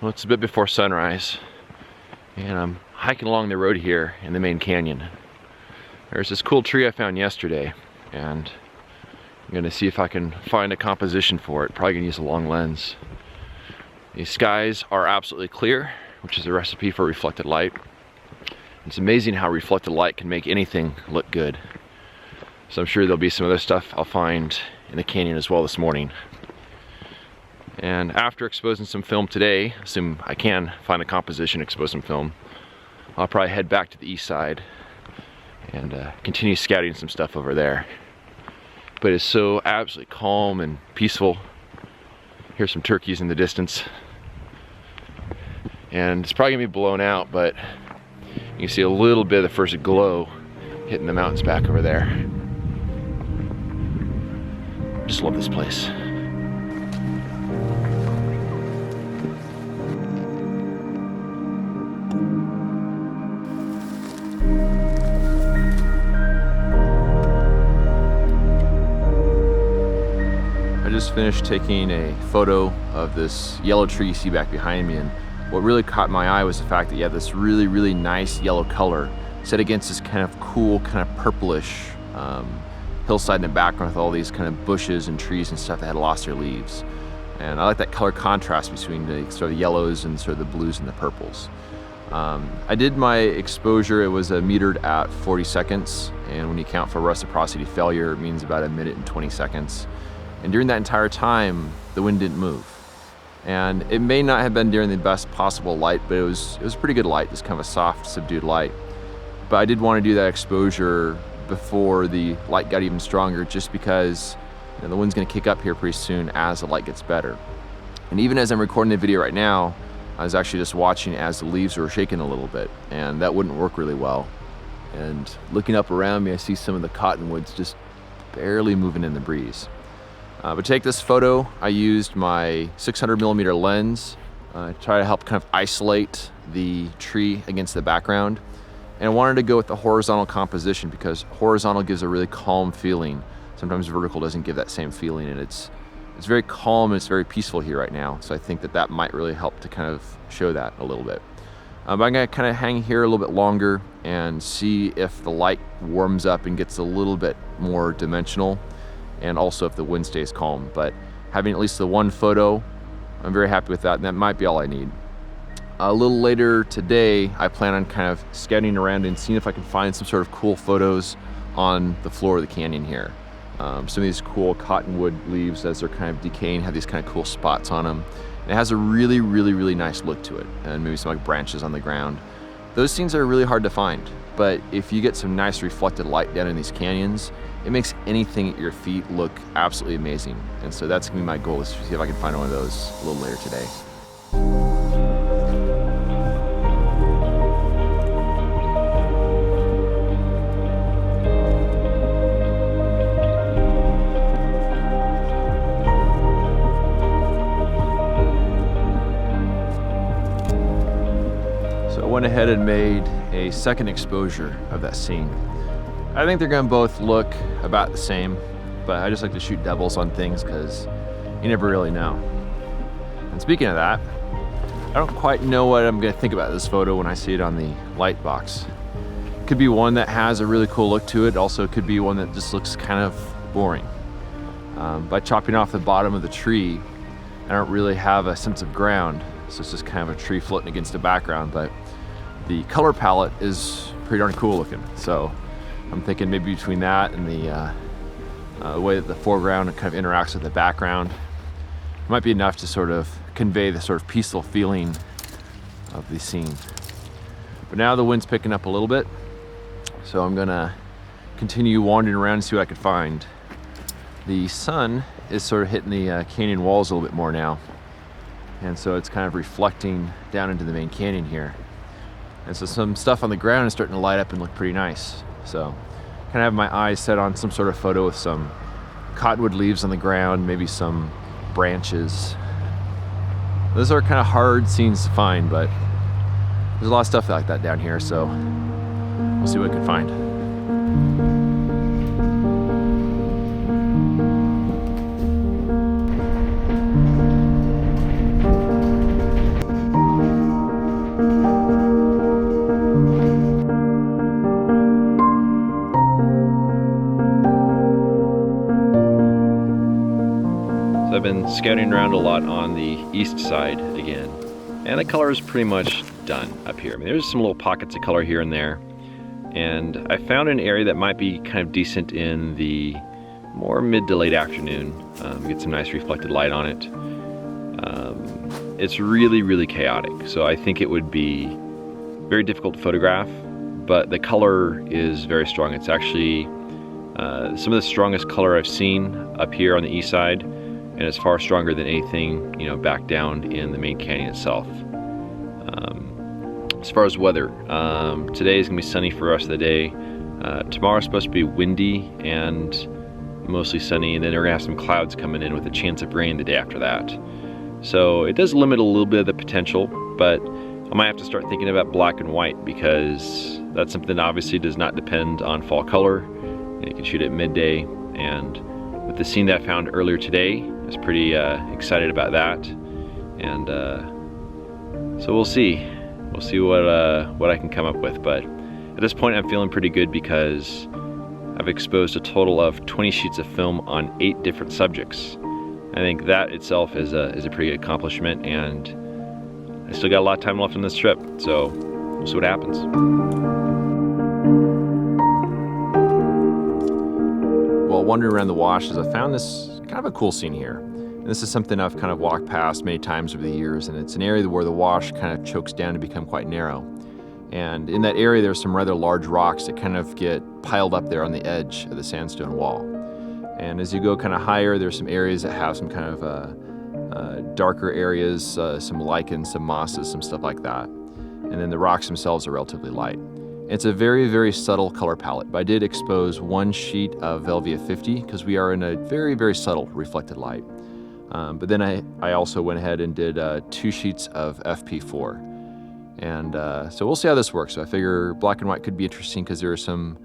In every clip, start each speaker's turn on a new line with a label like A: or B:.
A: Well, it's a bit before sunrise, and I'm hiking along the road here in the main canyon. There's this cool tree I found yesterday, and I'm gonna see if I can find a composition for it. Probably gonna use a long lens. These skies are absolutely clear, which is a recipe for reflected light. It's amazing how reflected light can make anything look good. So I'm sure there'll be some other stuff I'll find in the canyon as well this morning. And after exposing some film today, assume I can find a composition, expose some film, I'll probably head back to the east side and continue scouting some stuff over there. But it's so absolutely calm and peaceful. Here's some turkeys in the distance. And it's probably gonna be blown out, but you can see a little bit of the first glow hitting the mountains back over there. Just love this place. I just finished taking a photo of this yellow tree you see back behind me, and what really caught my eye was the fact that you have this really nice yellow color set against this kind of cool, kind of purplish hillside in the background with all these kind of bushes and trees and stuff that had lost their leaves. And I like that color contrast between the sort of yellows and sort of the blues and the purples. I did my exposure, it was metered at 40 seconds, and when you count for reciprocity failure, it means about 1 minute and 20 seconds. And during that entire time, the wind didn't move. And it may not have been during the best possible light, but it was pretty good light, just kind of a soft, subdued light. But I did want to do that exposure before the light got even stronger, just because the wind's going to kick up here pretty soon as the light gets better. And even as I'm recording the video right now, I was actually just watching as the leaves were shaking a little bit, and that wouldn't work really well. And looking up around me, I see some of the cottonwoods just barely moving in the breeze. But to take this photo, I used my 600mm lens to try to help kind of isolate the tree against the background. And I wanted to go with the horizontal composition because horizontal gives a really calm feeling. Sometimes vertical doesn't give that same feeling, and it's very calm and it's very peaceful here right now. So I think that might really help to kind of show that a little bit. I'm gonna kind of hang here a little bit longer and see if the light warms up and gets a little bit more dimensional, and also if the wind stays calm. But having at least the one photo, I'm very happy with that, and that might be all I need. A little later today, I plan on kind of scouting around and seeing if I can find some sort of cool photos on the floor of the canyon here. Some of these cool cottonwood leaves, as they're kind of decaying, have these kind of cool spots on them. And it has a really nice look to it, and maybe some like branches on the ground. Those things are really hard to find, but if you get some nice reflected light down in these canyons, it makes anything at your feet look absolutely amazing. And so that's gonna be my goal, is to see if I can find one of those a little later today. So I went ahead and made a second exposure of that scene. I think they're gonna both look about the same, but I just like to shoot doubles on things because you never really know. And speaking of that, I don't quite know what I'm gonna think about this photo when I see it on the light box. It could be one that has a really cool look to it. Also, it could be one that just looks kind of boring. By chopping off the bottom of the tree, I don't really have a sense of ground, so it's just kind of a tree floating against the background, but the color palette is pretty darn cool looking. So I'm thinking maybe between that and the way that the foreground kind of interacts with the background, it might be enough to sort of convey the sort of peaceful feeling of the scene. But now the wind's picking up a little bit, so I'm gonna continue wandering around and see what I can find. The sun is sort of hitting the canyon walls a little bit more now, and so it's kind of reflecting down into the main canyon here. And so some stuff on the ground is starting to light up and look pretty nice. So kind of have my eyes set on some sort of photo with some cottonwood leaves on the ground, maybe some branches. Those are kind of hard scenes to find, but there's a lot of stuff like that down here, so we'll see what we can find. scouting around a lot on the east side again, and the color is pretty much done up here. I mean, there's some little pockets of color here and there, and I found an area that might be kind of decent in the more mid to late afternoon. Get some nice reflected light on it. It's really chaotic, so I think it would be very difficult to photograph, but the color is very strong. It's actually some of the strongest color I've seen up here on the east side, and it's far stronger than anything, you know, back down in the main canyon itself. As far as weather, today is gonna be sunny for the rest of the day. Tomorrow's supposed to be windy and mostly sunny, and then we're gonna have some clouds coming in with a chance of rain the day after that. So it does limit a little bit of the potential, but I might have to start thinking about black and white, because that's something that obviously does not depend on fall color. And you can shoot at midday, and with the scene that I found earlier today, I was pretty excited about that. And so we'll see. We'll see what I can come up with. But at this point, I'm feeling pretty good because I've exposed a total of 20 sheets of film on 8 different subjects. I think that itself is a pretty good accomplishment, and I still got a lot of time left on this trip, so we'll see what happens. While wandering around the washes, I found this kind of a cool scene here. And this is something I've kind of walked past many times over the years, and it's an area where the wash kind of chokes down to become quite narrow. And in that area, there's some rather large rocks that kind of get piled up there on the edge of the sandstone wall. And as you go kind of higher, there's some areas that have some kind of darker areas, some lichens, some mosses, some stuff like that. And then the rocks themselves are relatively light. It's a very subtle color palette, but I did expose 1 sheet of Velvia 50 because we are in a very subtle reflected light. But then I also went ahead and did 2 sheets of FP4. And so we'll see how this works. So I figure black and white could be interesting because there are some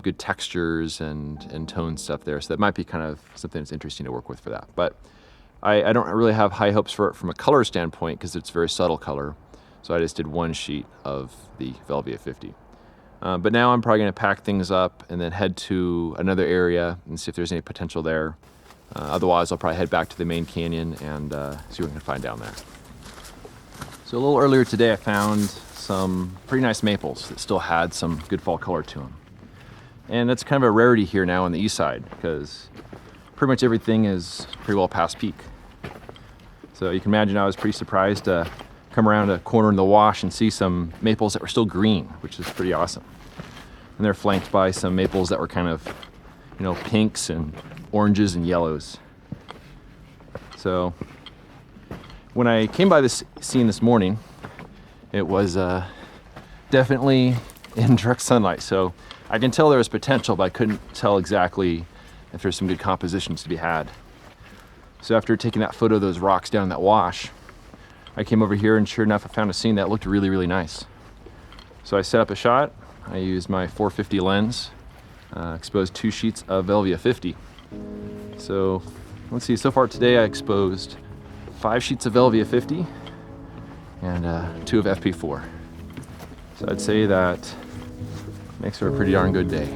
A: good textures and tone stuff there. So that might be kind of something that's interesting to work with for that. But I don't really have high hopes for it from a color standpoint because it's very subtle color. So I just did 1 sheet of the Velvia 50. But now I'm probably gonna pack things up and then head to another area and see if there's any potential there. Otherwise, I'll probably head back to the main canyon and see what we can find down there. So a little earlier today, I found some pretty nice maples that still had some good fall color to them. And that's kind of a rarity here now on the east side because pretty much everything is pretty well past peak. So you can imagine I was pretty surprised to come around a corner in the wash and see some maples that were still green, which is pretty awesome. And they're flanked by some maples that were kind of, you know, pinks and oranges and yellows. So when I came by this scene this morning, it was definitely in direct sunlight. So I can tell there was potential, but I couldn't tell exactly if there's some good compositions to be had. So after taking that photo of those rocks down in that wash, I came over here and sure enough, I found a scene that looked really nice. So I set up a shot. I used my 450 lens, exposed 2 sheets of Velvia 50. So let's see, so far today I exposed 5 sheets of Velvia 50 and 2 of FP4. So I'd say that makes for a pretty darn good day.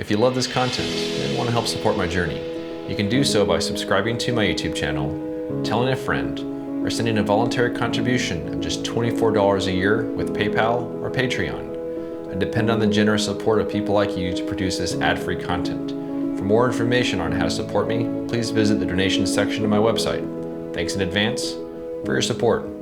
B: If you love this content and want to help support my journey, you can do so by subscribing to my YouTube channel, telling a friend, or sending a voluntary contribution of just $24 a year with PayPal or Patreon. I depend on the generous support of people like you to produce this ad-free content. For more information on how to support me, please visit the donation section of my website. Thanks in advance for your support.